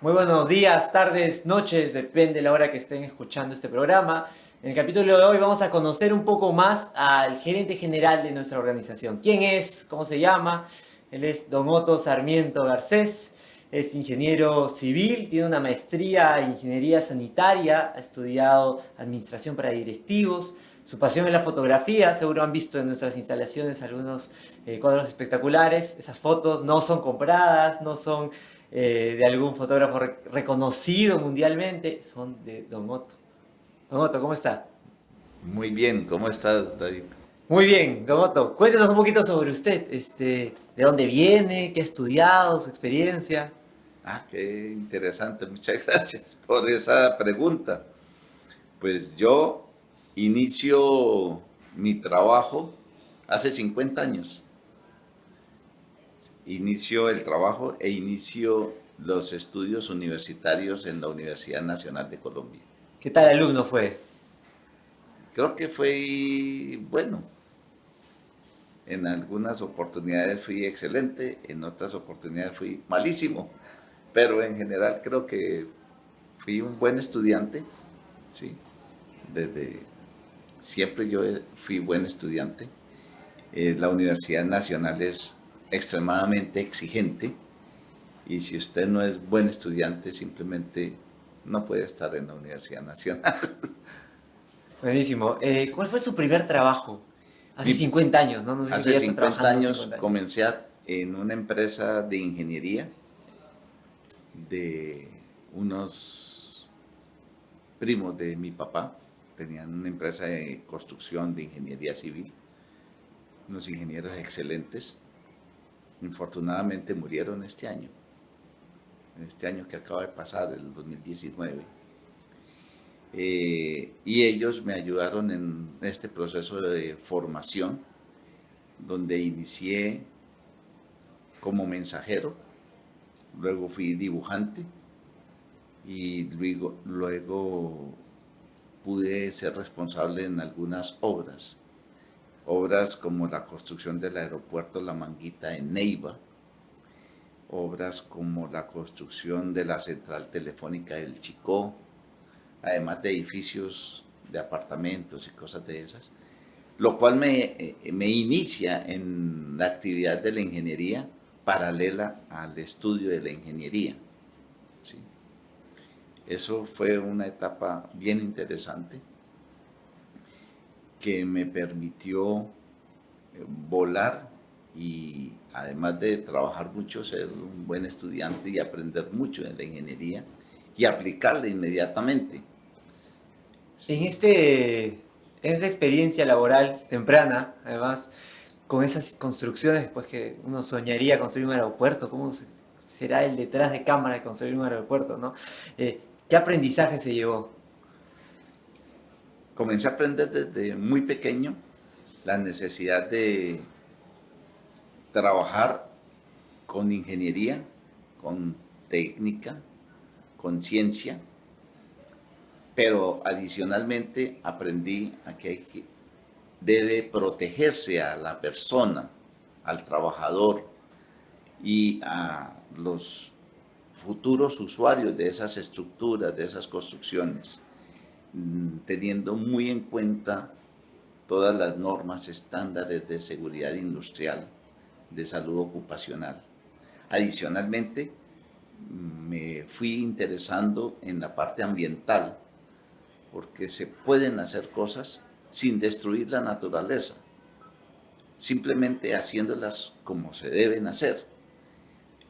Muy buenos días, tardes, noches, depende de la hora que estén escuchando este programa. En el capítulo de hoy vamos a conocer un poco más al gerente general de nuestra organización. ¿Quién es? ¿Cómo se llama? Él es Don Otto Sarmiento Garcés, es ingeniero civil, tiene una maestría en ingeniería sanitaria, ha estudiado administración para directivos. Su pasión es la fotografía, seguro han visto en nuestras instalaciones algunos cuadros espectaculares. Esas fotos no son compradas, no son de algún fotógrafo reconocido mundialmente, son de Don Otto. Don Otto, ¿cómo está? Muy bien, ¿cómo estás, David? Muy bien, Don Otto, cuéntenos un poquito sobre usted, de dónde viene, qué ha estudiado, su experiencia. Ah, qué interesante, muchas gracias por esa pregunta. Pues yo inicio mi trabajo hace 50 años. Inicio el trabajo e inicio los estudios universitarios en la Universidad Nacional de Colombia. ¿Qué tal alumno fue? Creo que fue bueno. En algunas oportunidades fui excelente, en otras oportunidades fui malísimo, pero en general creo que fui un buen estudiante, sí, desde siempre fui buen estudiante. La Universidad Nacional es extremadamente exigente y si usted no es buen estudiante simplemente no puede estar en la Universidad Nacional. Buenísimo. Sí. ¿Cuál fue su primer trabajo? Hace Mi- 50 años, ¿no? No sé si Hace ya está 50 trabajando años 50 años. comencé en una empresa de ingeniería de unos primos de mi papá. Tenían una empresa de construcción de ingeniería civil, unos ingenieros excelentes. Infortunadamente murieron este año que acaba de pasar, el 2019. Y ellos me ayudaron en este proceso de formación, donde inicié como mensajero, luego fui dibujante y luego pude ser responsable en algunas obras. Obras como la construcción del aeropuerto La Manguita en Neiva, obras como la construcción de la central telefónica del Chicó, además de edificios de apartamentos y cosas de esas, lo cual me inicia en la actividad de la ingeniería paralela al estudio de la ingeniería. ¿Sí? Eso fue una etapa bien interesante que me permitió volar y además de trabajar mucho, ser un buen estudiante y aprender mucho en la ingeniería y aplicarla inmediatamente. En Sí. en esta experiencia laboral temprana, además, con esas construcciones, pues que uno soñaría construir un aeropuerto, será el detrás de cámara de construir un aeropuerto, ¿no? ¿Qué aprendizaje se llevó? Comencé a aprender desde muy pequeño la necesidad de trabajar con ingeniería, con técnica, con ciencia, pero adicionalmente aprendí a que debe protegerse a la persona, al trabajador y a los futuros usuarios de esas estructuras, de esas construcciones, teniendo muy en cuenta todas las normas estándares de seguridad industrial, de salud ocupacional. Adicionalmente, me fui interesando en la parte ambiental, porque se pueden hacer cosas sin destruir la naturaleza, simplemente haciéndolas como se deben hacer.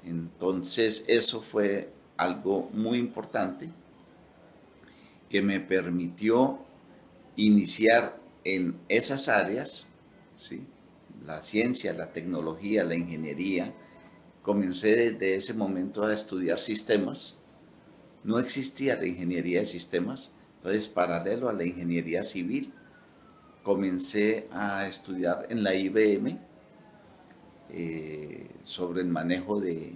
Entonces eso fue algo muy importante que me permitió iniciar en esas áreas, ¿sí? La ciencia, la tecnología, la ingeniería. Comencé desde ese momento a estudiar sistemas. No existía la ingeniería de sistemas, entonces paralelo a la ingeniería civil, comencé a estudiar en la IBM sobre el manejo de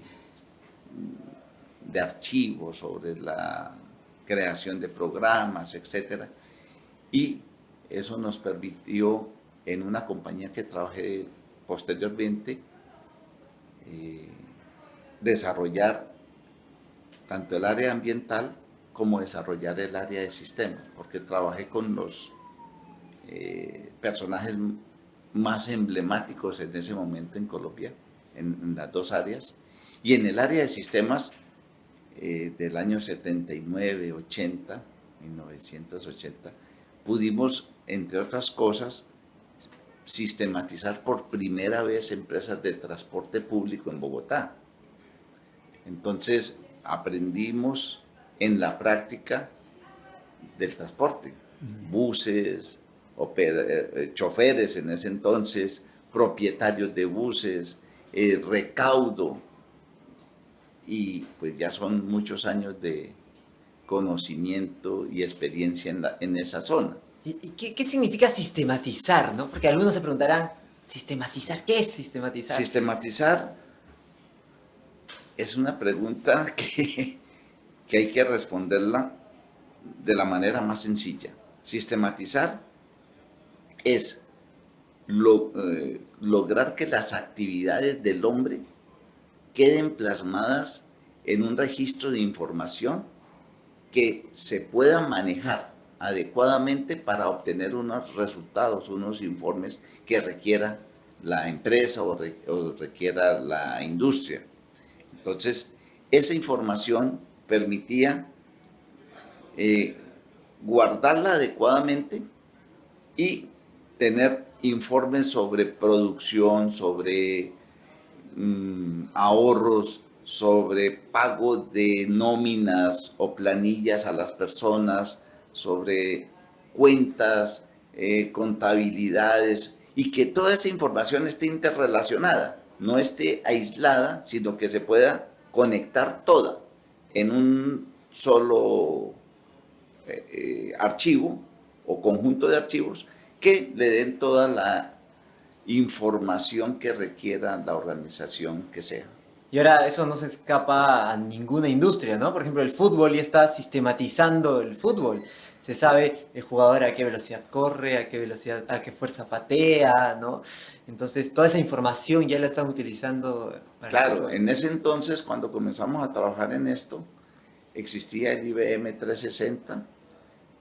archivos, sobre la creación de programas, etcétera. Y eso nos permitió en una compañía que trabajé posteriormente eh, desarrollar tanto el área ambiental como desarrollar el área de sistemas, porque trabajé con los personajes más emblemáticos en ese momento en Colombia, en las dos áreas. Y en el área de sistemas del año 79, 80, 1980, pudimos, entre otras cosas, sistematizar por primera vez empresas de transporte público en Bogotá. Entonces aprendimos en la práctica del transporte, buses, choferes en ese entonces, propietarios de buses, recaudo, y pues ya son muchos años de conocimiento y experiencia en esa zona. ¿Y qué significa sistematizar, no? Porque algunos se preguntarán, ¿sistematizar? ¿Qué es sistematizar? Sistematizar es una pregunta que hay que responderla de la manera más sencilla. Sistematizar es lograr que las actividades del hombre queden plasmadas en un registro de información que se pueda manejar adecuadamente para obtener unos resultados, unos informes que requiera la empresa o requiera la industria. Entonces, esa información permitía guardarla adecuadamente y tener informes sobre producción, sobre ahorros, sobre pago de nóminas o planillas a las personas, sobre cuentas, contabilidades, y que toda esa información esté interrelacionada, no esté aislada, sino que se pueda conectar toda en un solo archivo o conjunto de archivos que le den toda la información que requiera la organización que sea. Y ahora eso no se escapa a ninguna industria, ¿no? Por ejemplo, el fútbol ya está sistematizando el fútbol. Se sabe el jugador a qué velocidad corre, a qué velocidad, a qué fuerza patea, ¿no? Entonces, toda esa información ya la están utilizando para el Claro, fútbol. en ese entonces, cuando comenzamos a trabajar en esto, existía el IBM 360,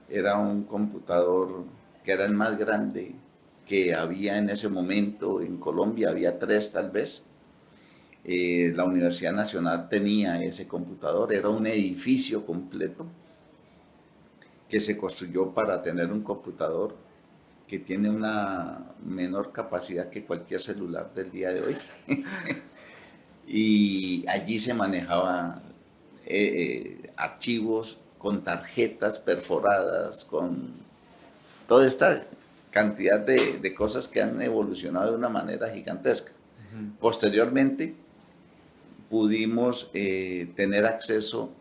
era un computador que era el más grande que había en ese momento en Colombia, había tres tal vez. La Universidad Nacional tenía ese computador, era un edificio completo que se construyó para tener un computador que tiene una menor capacidad que cualquier celular del día de hoy. Y allí se manejaba archivos con tarjetas perforadas, con toda esta cantidad de cosas que han evolucionado de una manera gigantesca. Posteriormente pudimos tener acceso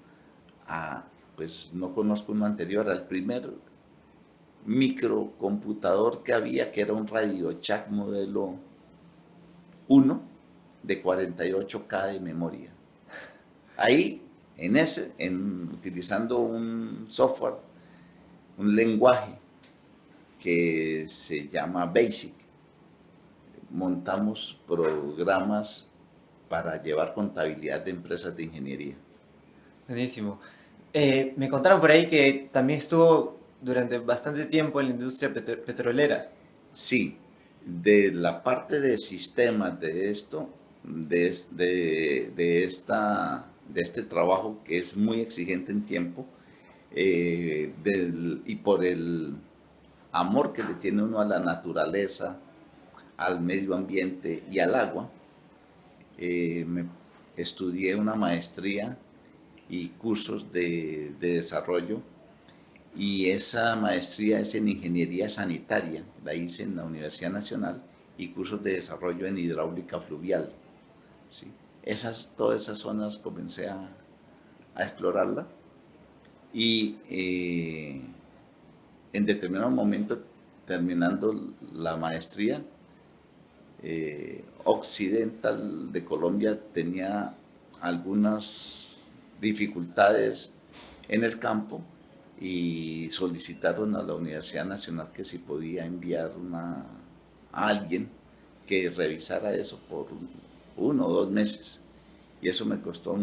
a, pues no conozco uno anterior, al primer microcomputador que había, que era un RadioShack modelo 1 de 48K de memoria. Ahí, utilizando un software, un lenguaje que se llama BASIC, montamos programas para llevar contabilidad de empresas de ingeniería. Buenísimo. Me contaron por ahí que también estuvo durante bastante tiempo en la industria petrolera. Sí, de la parte de sistemas de esto, de este trabajo que es muy exigente en tiempo, y por el amor que le tiene uno a la naturaleza, al medio ambiente y al agua, me estudié una maestría y cursos de desarrollo, y esa maestría es en ingeniería sanitaria, la hice en la Universidad Nacional, y cursos de desarrollo en hidráulica fluvial. ¿Sí? Todas esas zonas comencé a explorarla, y en determinado momento, terminando la maestría, Occidental de Colombia tenía algunas dificultades en el campo y solicitaron a la Universidad Nacional que si podía enviar a alguien que revisara eso por 1 o 2 meses. Y eso me costó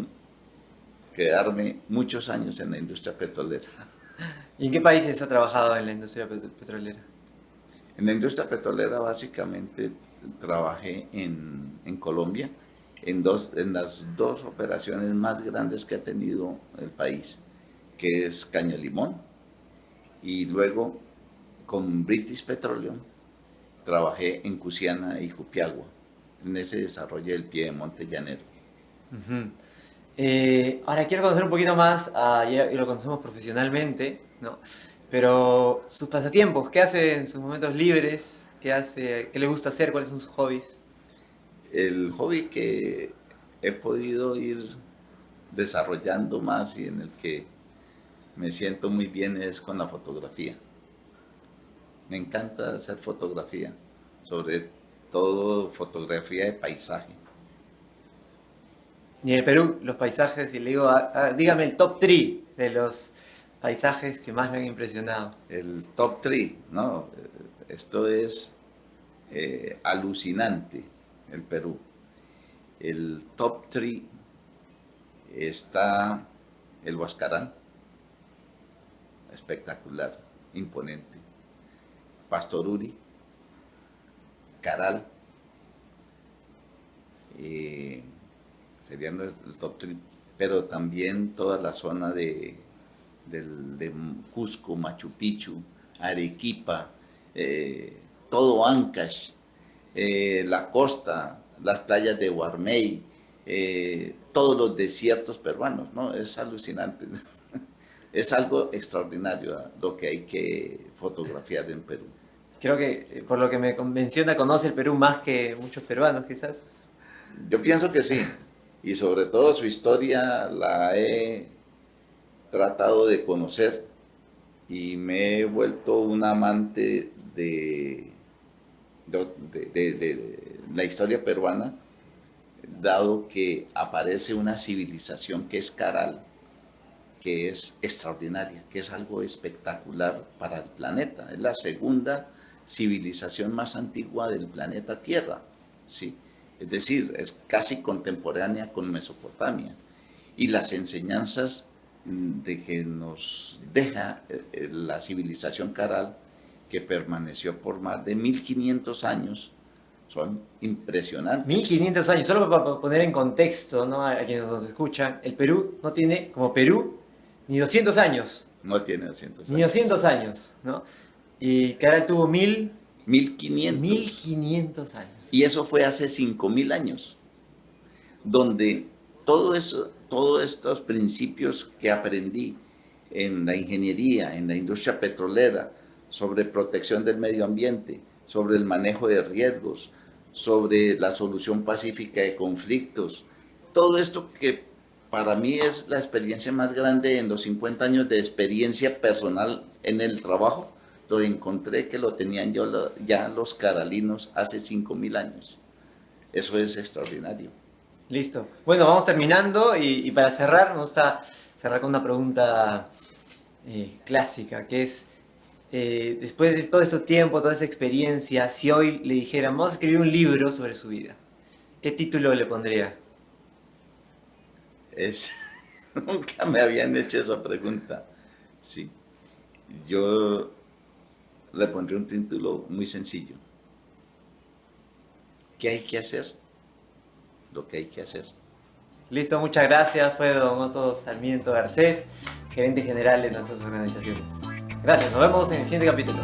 quedarme muchos años en la industria petrolera. ¿Y en qué países ha trabajado en la industria petrolera? En la industria petrolera básicamente trabajé en Colombia, en las dos operaciones más grandes que ha tenido el país, que es Caño Limón, y luego con British Petroleum trabajé en Cusiana y Cupiagua, en ese desarrollo del Piedemonte llanero. Ujú. Ahora quiero conocer un poquito más, ya lo conocemos profesionalmente, ¿no? Pero sus pasatiempos, ¿qué hace en sus momentos libres? ¿Qué hace? ¿Qué le gusta hacer? ¿Cuáles son sus hobbies? El hobby que he podido ir desarrollando más y en el que me siento muy bien es con la fotografía. Me encanta hacer fotografía, sobre todo fotografía de paisaje. Y en el Perú, los paisajes, y le digo, dígame el top 3 de los paisajes que más le han impresionado. El top 3, ¿no? Esto es alucinante, el Perú. El top 3 está el Huascarán, espectacular, imponente. Pastoruri, Caral, serían el top 3, pero también toda la zona de Cusco, Machu Picchu, Arequipa, todo Ancash, la costa, las playas de Guarmey, todos los desiertos peruanos, ¿no? Es alucinante. Es algo extraordinario, ¿eh? Lo que hay que fotografiar en Perú. Creo que, por lo que me menciona, conoce el Perú más que muchos peruanos, quizás. Yo pienso que sí, y sobre todo su historia la he tratado de conocer y me he vuelto un amante de la historia peruana, dado que aparece una civilización que es Caral, que es extraordinaria, que es algo espectacular para el planeta. Es la segunda civilización más antigua del planeta Tierra, ¿sí? Es decir, es casi contemporánea con Mesopotamia. Y las enseñanzas de que nos deja la civilización Caral, que permaneció por más de 1500 años, son impresionantes. 1500 años, solo para poner en contexto, ¿no? A quienes nos escuchan, el Perú no tiene, como Perú, ni 200 años. No tiene 200 Ni años. 200 años, ¿no? Y Caral tuvo 1500. 1500 años. Y eso fue hace 5000 años, donde todo eso, todos estos principios que aprendí en la ingeniería, en la industria petrolera, sobre protección del medio ambiente, sobre el manejo de riesgos, sobre la solución pacífica de conflictos, todo esto que para mí es la experiencia más grande en los 50 años de experiencia personal en el trabajo, lo encontré que lo tenían ya los caralinos hace 5000 años. Eso es extraordinario. Listo. Bueno, vamos terminando y para cerrar, me gusta cerrar con una pregunta clásica, que es, después de todo ese tiempo, toda esa experiencia, si hoy le dijeran, vamos a escribir un libro sobre su vida, ¿qué título le pondría? Nunca me habían hecho esa pregunta. Sí. Yo le pondré un título muy sencillo. ¿Qué hay que hacer? Lo que hay que hacer. Listo, muchas gracias. Fue don Otto Sarmiento Garcés, gerente general de nuestras organizaciones. Gracias, nos vemos en el siguiente capítulo.